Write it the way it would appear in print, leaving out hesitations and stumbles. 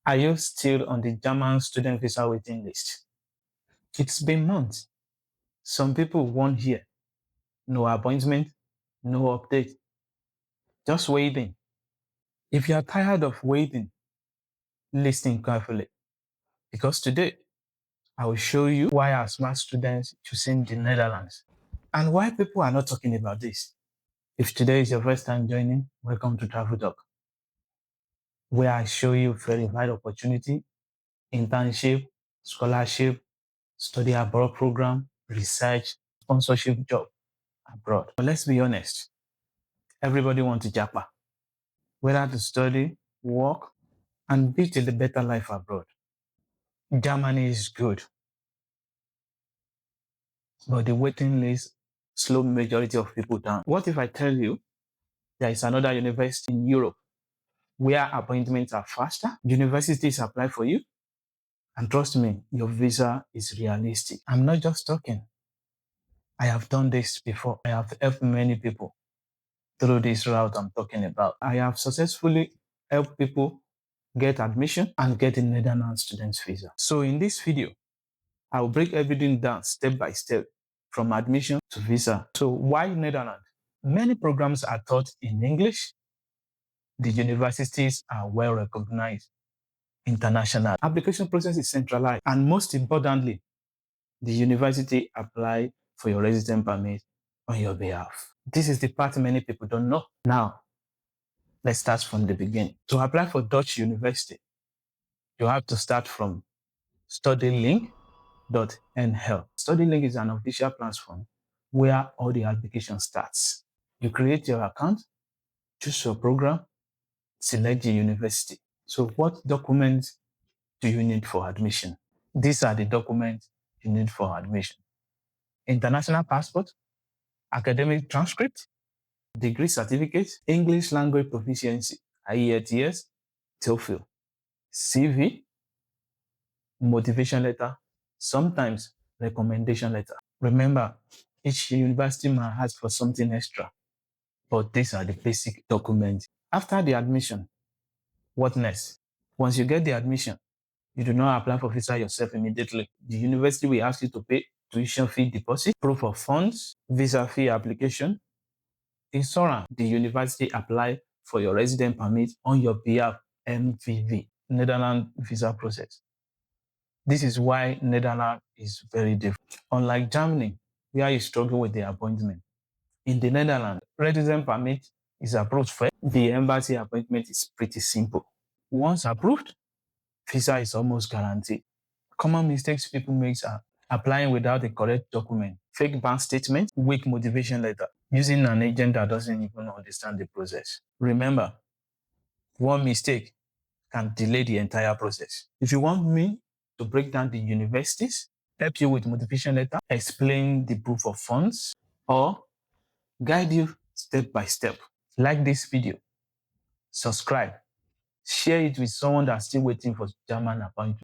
Are you still on the German student visa waiting list? It's been months. Some people won't hear. No appointment, no update. Just waiting. If you are tired of waiting, listen carefully. Because today, I will show you why our smart students choosing the Netherlands and why people are not talking about this. If today is your first time joining, welcome to Travel Talk, where I show you verified opportunity, internship, scholarship, study abroad program, research, sponsorship job abroad. But let's be honest, everybody wants to japa, whether to study, work, and build a better life abroad. Germany is good, but the waiting list slow majority of people down. What if I tell you there is another university in Europe where appointments are faster, universities apply for you, and trust me, your visa is realistic. I'm not just talking. I have done this before. I have helped many people through this route I'm talking about. I have successfully helped people get admission and get a Netherlands student's visa. So in this video, I'll break everything down step by step from admission to visa. So why Netherlands? Many programs are taught in English. The universities are well recognized international. Application process is centralized. And most importantly, the university apply for your resident permit on your behalf. This is the part many people don't know. Now, let's start from the beginning. To apply for Dutch university, you have to start from Studielink.nl. Studielink is an official platform where all the application starts. You create your account, choose your program, select the university. So what documents do you need for admission? These are the documents you need for admission. International passport, academic transcript, degree certificate, English language proficiency, IELTS, TOEFL, CV, motivation letter, sometimes recommendation letter. Remember, each university might ask for something extra, but these are the basic documents. After the admission, what next? Once you get the admission, you do not apply for visa yourself immediately. The university will ask you to pay tuition fee deposit, proof of funds, visa fee application, insurance. The university apply for your resident permit on your behalf, MVV, Netherlands visa process. This is why Netherlands is very different. Unlike Germany, where you struggle with the appointment. In the Netherlands, resident permit is approved first. The embassy appointment is pretty simple. Once approved, visa is almost guaranteed. Common mistakes people make are applying without the correct document, fake bank statement, weak motivation letter, using an agent that doesn't even understand the process. Remember, one mistake can delay the entire process. If you want me to break down the universities, help you with motivation letter, explain the proof of funds, or guide you step by step, like this video, subscribe, share it with someone that's still waiting for German appointment.